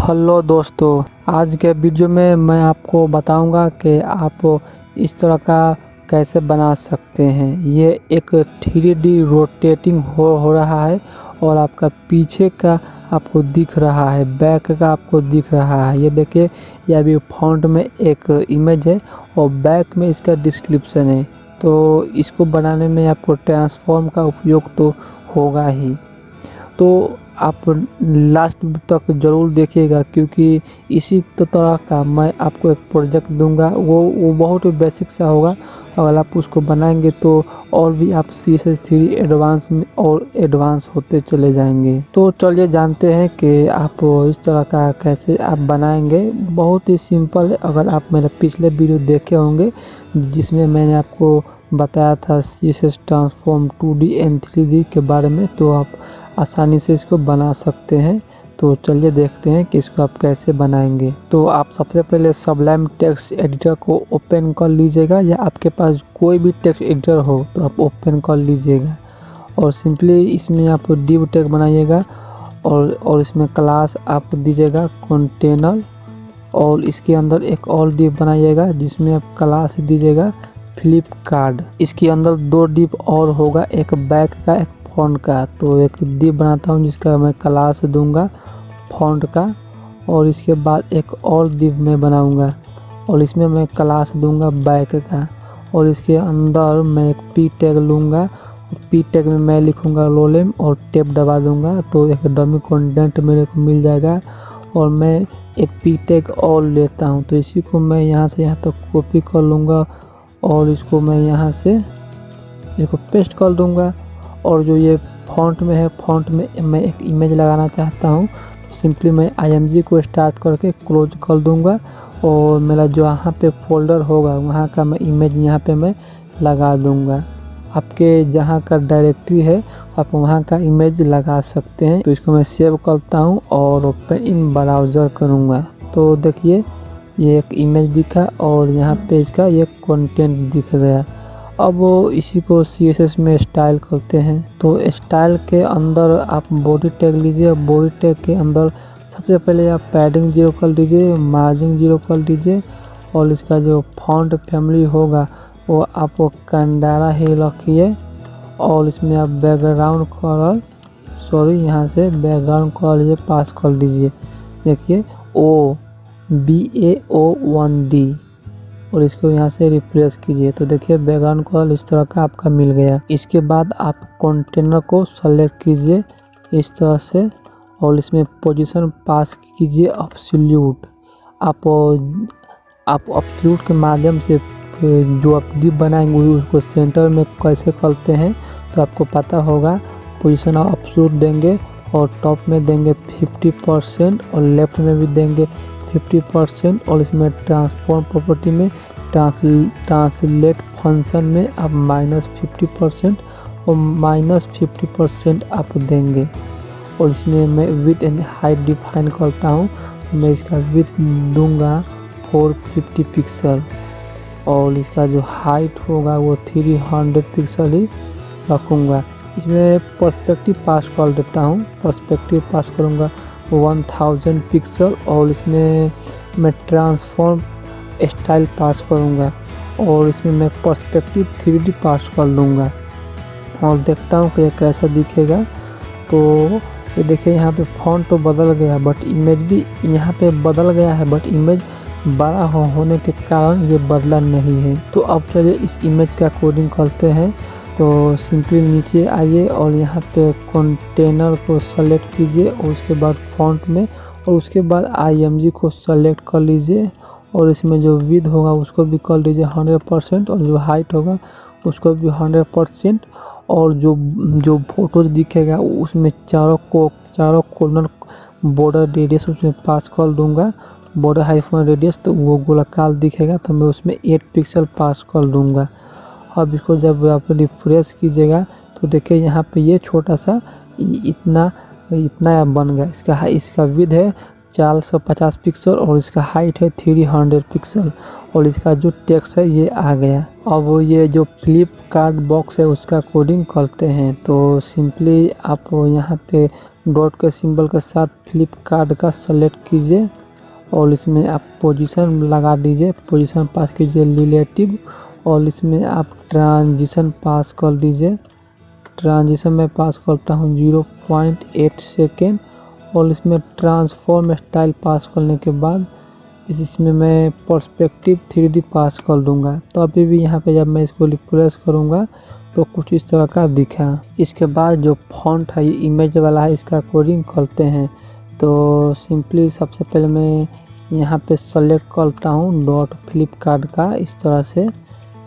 Hello दोस्तों, आज के वीडियो में मैं आपको बताऊंगा कि आप इस तरह का कैसे बना सकते हैं। ये एक 3D रोटेटिंग हो रहा है और आपका पीछे का आपको दिख रहा है, बैक का आपको दिख रहा है। ये देखिए, ये अभी फ्रंट में एक इमेज है और बैक में इसका डिस्क्रिप्शन है। तो इसको बनाने में आपको ट्रांसफॉर्म का उपयोग तो होगा ही, तो आप लास्ट तक ज़रूर देखिएगा, क्योंकि इसी तरह का मैं आपको एक प्रोजेक्ट दूंगा। वो बहुत ही बेसिक सा होगा। अगर आप उसको बनाएंगे तो और भी आप CSS3 एडवांस में और एडवांस होते चले जाएंगे। तो चलिए जानते हैं कि आप इस तरह का कैसे आप बनाएंगे। बहुत ही सिंपल है। अगर आप मेरे पिछले वीडियो देखे होंगे जिसमें मैंने आपको बताया था CSS transform 2D and 3D के बारे में, तो आप आसानी से इसको बना सकते हैं। तो चलिए देखते हैं कि इसको आप कैसे बनाएंगे। तो आप सबसे पहले सबलाइम टेक्स्ट एडिटर को ओपन कर लीजिएगा, या आपके पास कोई भी टेक्स्ट एडिटर हो तो आप ओपन कर लीजिएगा और सिंपली इसमें आप डिव टैग बनाइएगा और इसमें क्लास आप दीजिएगा कंटेनर, और इसके अंदर एक और डिव बनाइएगा जिसमें आप क्लास दीजिएगा फ्लिपकार्ट। इसके अंदर दो डिव और होगा, एक बैक का एक फॉन्ट का। तो एक डिव बनाता हूँ जिसका मैं क्लास दूंगा फॉन्ट का, और इसके बाद एक और डिव मैं बनाऊंगा और इसमें मैं क्लास दूंगा बैक का, और इसके अंदर मैं एक पी टैग लूँगा। पी टैग में मैं लिखूंगा रोलेम और टेप दबा दूंगा, तो एक डमी कंटेंट मेरे को मिल जाएगा। और मैं एक पी टैग और लेता हूँ, तो इसी को मैं यहाँ से यहाँ तक कॉपी कर लूँगा और इसको मैं यहाँ से इसको पेस्ट कर दूँगा। और जो ये फॉन्ट में है, फॉन्ट में मैं एक इमेज लगाना चाहता हूँ, तो सिंपली मैं IMG को स्टार्ट करके क्लोज कर दूँगा और मेरा जो यहाँ पे फोल्डर होगा वहाँ का मैं इमेज यहाँ पे मैं लगा दूँगा। आपके जहाँ का डायरेक्टरी है आप वहाँ का इमेज लगा सकते हैं। तो इसको मैं सेव करता हूँ और ओपन इन ब्राउज़र करूँगा। तो देखिए, ये एक इमेज दिखा और यहाँ पे इसका ये कंटेंट दिख गया। अब इसी को CSS में स्टाइल करते हैं। तो स्टाइल के अंदर आप बॉडी टैग लीजिए। बॉडी टैग के अंदर सबसे पहले आप पैडिंग 0 कर दीजिए, मार्जिन 0 कर दीजिए, और इसका जो फॉन्ट फैमिली होगा वो आप कंडारा ही रखिए। और इसमें आप बैकग्राउंड कलर यहाँ से बैकग्राउंड कलर ये पास कर दीजिए। देखिए BAO1D, और इसको यहाँ से रिप्लेस कीजिए। तो देखिए बैकग्राउंड कलर इस तरह का आपका मिल गया। इसके बाद आप कंटेनर को सेलेक्ट कीजिए इस तरह से, और इसमें पोजीशन पास कीजिए एब्सोल्यूट। आप एब्सोल्यूट के माध्यम से जो आप डिव बनाएंगे उसको सेंटर में कैसे करते हैं तो आपको पता होगा। पोजीशन आप एब्सोल्यूट देंगे और टॉप में देंगे 50% और लेफ्ट में भी देंगे 50%, और इसमें ट्रांसफॉर्म प्रॉपर्टी में ट्रांसलेट फंक्शन में आप -50% और -50% आप देंगे। और इसमें मैं विड्थ एंड हाइट डिफाइन करता हूँ, तो मैं इसका विड्थ दूंगा 450 पिक्सल, और इसका जो हाइट होगा वो 300 पिक्सल ही रखूँगा। इसमें पर्सपेक्टिव पास कर देता हूँ, पर्सपेक्टिव पास करूँगा 1000 पिक्सल, और इसमें मैं ट्रांसफॉर्म स्टाइल पास करूँगा और इसमें मैं पर्सपेक्टिव 3D पास कर लूँगा और देखता हूँ कि ये कैसा दिखेगा। तो ये देखिए, यहाँ पे फॉन्ट तो बदल गया बट इमेज भी यहाँ पे बदल गया है, बट इमेज बड़ा होने के कारण ये बदला नहीं है। तो अब चलिए इस इमेज का कोडिंग करते हैं। तो सिंपली नीचे आइए और यहाँ पे कंटेनर को सेलेक्ट कीजिए, और उसके बाद फॉन्ट में, और उसके बाद IMG को सेलेक्ट कर लीजिए, और इसमें जो विड्थ होगा उसको भी कर लीजिए 100%, और जो हाइट होगा उसको भी 100%, और जो फोटोज दिखेगा उसमें चारों कॉर्नर बॉर्डर रेडियस उसमें पास कर दूंगा, बॉर्डर हाइफन रेडियस, तो वो गोलाकार दिखेगा, तो मैं उसमें 8 पिक्सल पास कर दूंगा। अब इसको जब आप रिफ्रेश कीजिएगा तो देखिए यहाँ पे ये छोटा सा इतना बन गया। इसका विड्थ है 450 पिक्सल और इसका हाइट है 300 पिक्सल, और इसका जो टेक्स्ट है ये आ गया। अब ये जो फ्लिपकार्ट बॉक्स है उसका कोडिंग करते हैं। तो सिंपली आप यहाँ पे डॉट के सिंबल के साथ फ्लिपकार्ट का सेलेक्ट कीजिए और इसमें आप पोजीशन लगा दीजिए, पोजीशन पास कीजिए रिलेटिव और इसमें आप ट्रांजिशन पास कर दीजिए। ट्रांजिशन में पास करता हूँ 0.8 सेकेंड और इसमें ट्रांसफॉर्म स्टाइल पास करने के बाद इसमें मैं पर्सपेक्टिव 3D पास कर दूंगा। तो अभी भी यहाँ पे जब मैं इसको रिप्लेस करूँगा तो कुछ इस तरह का दिखा। इसके बाद जो फॉन्ट है ये इमेज वाला है, इसका कोडिंग करते हैं। तो सिंपली सबसे पहले मैं यहाँ पे सेलेक्ट करता हूँ डॉट फ्लिपकार्ट का, इस तरह से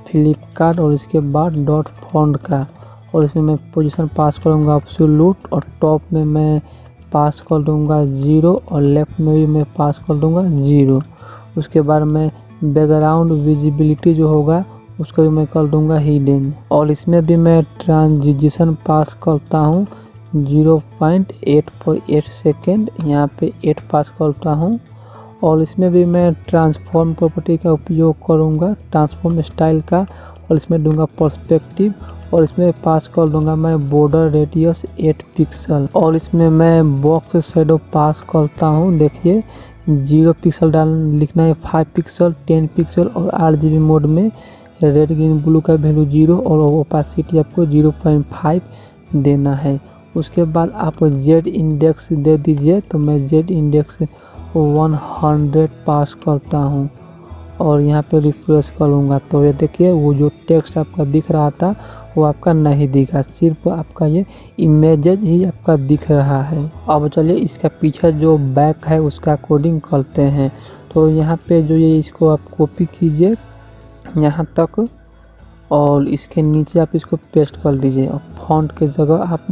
फ्लिपकार्ट और इसके बाद डॉट फॉन्ट का और इसमें मैं पोजीशन पास करूँगा एब्सोल्यूट और टॉप में मैं पास कर दूँगा 0 और लेफ्ट में भी मैं पास कर दूँगा 0। उसके बाद मैं बैकग्राउंड विजिबिलिटी जो होगा उसको भी मैं कर दूँगा हिडन और इसमें भी मैं ट्रांजिशन पास करता हूँ 0.8 सेकेंड, यहाँ पे 8 पास करता हूँ और इसमें भी मैं ट्रांसफॉर्म प्रॉपर्टी का उपयोग करूँगा, ट्रांसफॉर्म स्टाइल का, और इसमें दूंगा पर्सपेक्टिव और इसमें पास कर दूंगा मैं बॉर्डर रेडियस 8 पिक्सल और इसमें मैं बॉक्स शेडो पास करता हूँ। देखिए 0 पिक्सल लिखना है, 5 पिक्सल, 10 पिक्सल और RGB मोड में रेड ग्रीन ब्लू का वैल्यू 0 और ओपासिटी आपको 0.5 देना है। उसके बाद आप जेड इंडेक्स दे दीजिए, तो मैं जेड इंडेक्स 100 पास करता हूँ और यहाँ पे रिफ्रेश करूँगा तो ये देखिए वो जो टेक्स्ट आपका दिख रहा था वो आपका नहीं दिखा, सिर्फ आपका ये इमेजेज ही आपका दिख रहा है। अब चलिए इसका पीछे जो बैक है उसका कोडिंग करते हैं। तो यहाँ पे जो ये इसको आप कॉपी कीजिए यहाँ तक और इसके नीचे आप इसको पेस्ट कर दीजिए और फॉन्ट के जगह आप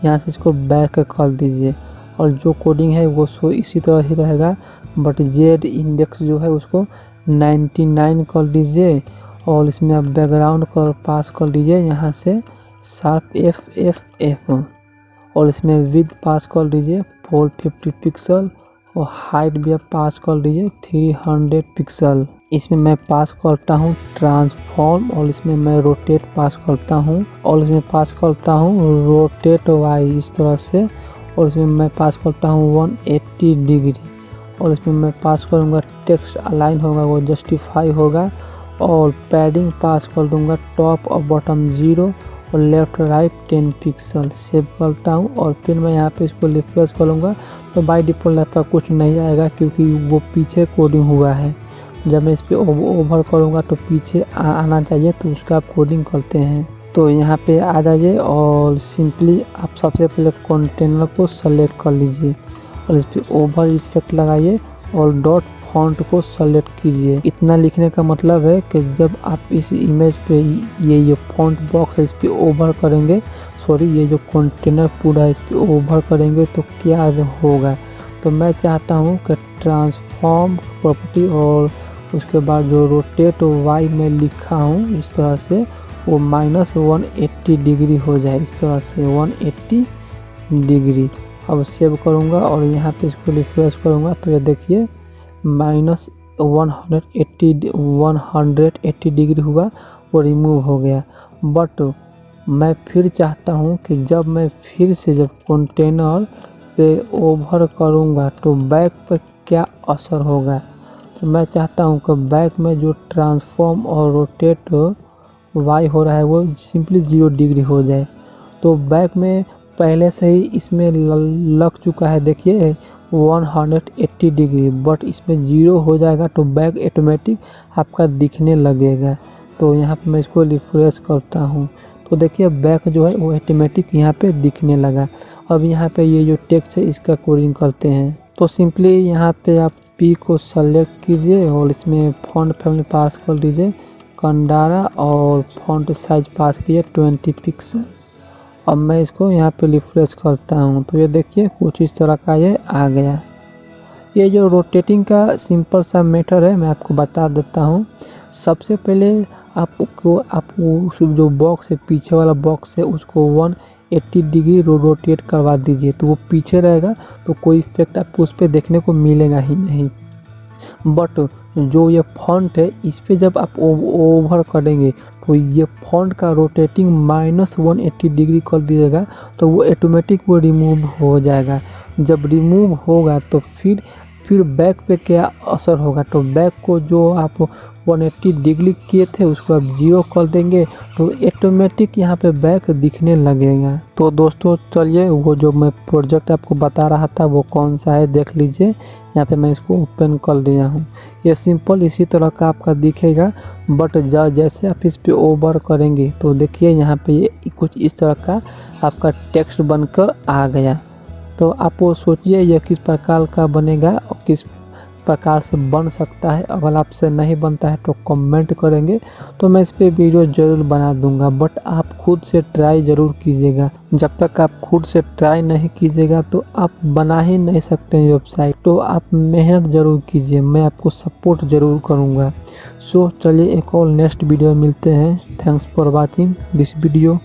यहाँ से इसको बैक कर दीजिए और जो कोडिंग है वो सो इसी तरह ही रहेगा, बट जेड इंडेक्स जो है उसको 99 कर दीजिए और इसमें आप बैकग्राउंड कर पास कर दीजिए यहाँ से शार्प FFF और इसमें विड्थ पास कर दीजिए 450 पिक्सल और हाइट भी आप पास कर दीजिए 300 पिक्सल। इसमें मैं पास करता हूँ ट्रांसफॉर्म और इसमें मैं रोटेट पास करता हूँ और इसमें पास करता हूँ रोटेट Y इस तरह से और इसमें मैं पास करता हूँ 180 डिग्री और इसमें मैं पास करूँगा टेक्स्ट अलाइन होगा वो जस्टिफाई होगा और पैडिंग पास कर दूँगा टॉप और बॉटम 0 और लेफ्ट राइट 10 पिक्सल। सेव करता हूँ और फिर मैं यहाँ पे इसको रिफ्रेश करूँगा तो बाय डिफ़ॉल्ट आपका कुछ नहीं आएगा क्योंकि वो पीछे कोडिंग हुआ है। जब मैं इस पर ओवर करूँगा तो पीछे आना चाहिए, तो उसका आप कोडिंग करते हैं। तो यहाँ पे आ जाइए और सिंपली आप सबसे पहले कंटेनर को सेलेक्ट कर लीजिए और इस पर ओवर इफेक्ट लगाइए और डॉट फॉन्ट को सेलेक्ट कीजिए। इतना लिखने का मतलब है कि जब आप इस इमेज पे ये फॉन्ट बॉक्स है इस पर ओवर करेंगे, ये जो कंटेनर पूरा है इस पर ओवर करेंगे तो क्या होगा। तो मैं चाहता हूँ कि ट्रांसफॉर्म प्रॉपर्टी और उसके बाद जो रोटेट Y में लिखा हूँ इस तरह से वो -180 डिग्री हो जाए, इस तरह से 180 डिग्री। अब सेव करूँगा और यहाँ पे इसको रिफ्रेश करूँगा तो ये देखिए -180 डिग्री हुआ, वो रिमूव हो गया। बट मैं फिर चाहता हूँ कि जब मैं फिर से जब कंटेनर पे ओवर करूँगा तो बैक पे क्या असर होगा। तो मैं चाहता हूँ कि बैक में जो ट्रांसफॉर्म और रोटेट Y हो रहा है वो सिंपली 0 डिग्री हो जाए। तो बैक में पहले से ही इसमें लग चुका है, देखिए 180 डिग्री, बट इसमें 0 हो जाएगा तो बैक ऑटोमेटिक आपका दिखने लगेगा। तो यहाँ पे मैं इसको रिफ्रेश करता हूँ तो देखिए बैक जो है वो ऑटोमेटिक यहाँ पे दिखने लगा। अब यहाँ पे ये जो टेक्स्ट है इसका कोडिंग करते हैं। तो सिंपली यहाँ पे आप P को सेलेक्ट कीजिए और इसमें फॉन्ट फैमिली पास कर दीजिए कंडारा और फॉन्ट साइज पास कीजिए 20 पिक्सल। अब मैं इसको यहाँ पे रिफ्रेश करता हूँ तो ये देखिए कुछ इस तरह का ये आ गया। ये जो रोटेटिंग का सिंपल सा मेथड है मैं आपको बता देता हूँ। सबसे पहले आपको जो बॉक्स है पीछे वाला बॉक्स है उसको 180 डिग्री रोटेट करवा दीजिए तो वो पीछे रहेगा, तो कोई इफेक्ट आपको उस पर देखने को मिलेगा ही नहीं। बट जो ये फॉन्ट है इस पे जब आप ओवर करेंगे तो ये फॉन्ट का रोटेटिंग -180 डिग्री कर दीजिएगा तो वो ऑटोमेटिक वो रिमूव हो जाएगा। जब रिमूव होगा तो फिर बैक पे क्या असर होगा, तो बैक को जो आप 180 डिग्री किए थे उसको आप 0 कर देंगे तो ऑटोमेटिक यहाँ पे बैक दिखने लगेगा। तो दोस्तों चलिए वो जो मैं प्रोजेक्ट आपको बता रहा था वो कौन सा है देख लीजिए। यहाँ पे मैं इसको ओपन कर लिया हूँ। ये सिंपल इसी तरह का आपका दिखेगा, बट जैसे आप इस पे ओवर करेंगे तो देखिए यहाँ पे ये कुछ इस तरह का आपका टेक्स्ट बनकर आ गया। तो आप वो सोचिए यह किस प्रकार का बनेगा और किस प्रकार से बन सकता है। अगर आपसे नहीं बनता है तो कमेंट करेंगे तो मैं इस पे वीडियो ज़रूर बना दूंगा, बट आप खुद से ट्राई ज़रूर कीजिएगा। जब तक आप खुद से ट्राई नहीं कीजिएगा तो आप बना ही नहीं सकते हैं वेबसाइट। तो आप मेहनत ज़रूर कीजिए, मैं आपको सपोर्ट ज़रूर करूँगा। सो चलिए एक और नेक्स्ट वीडियो मिलते हैं। Thanks for watching this video.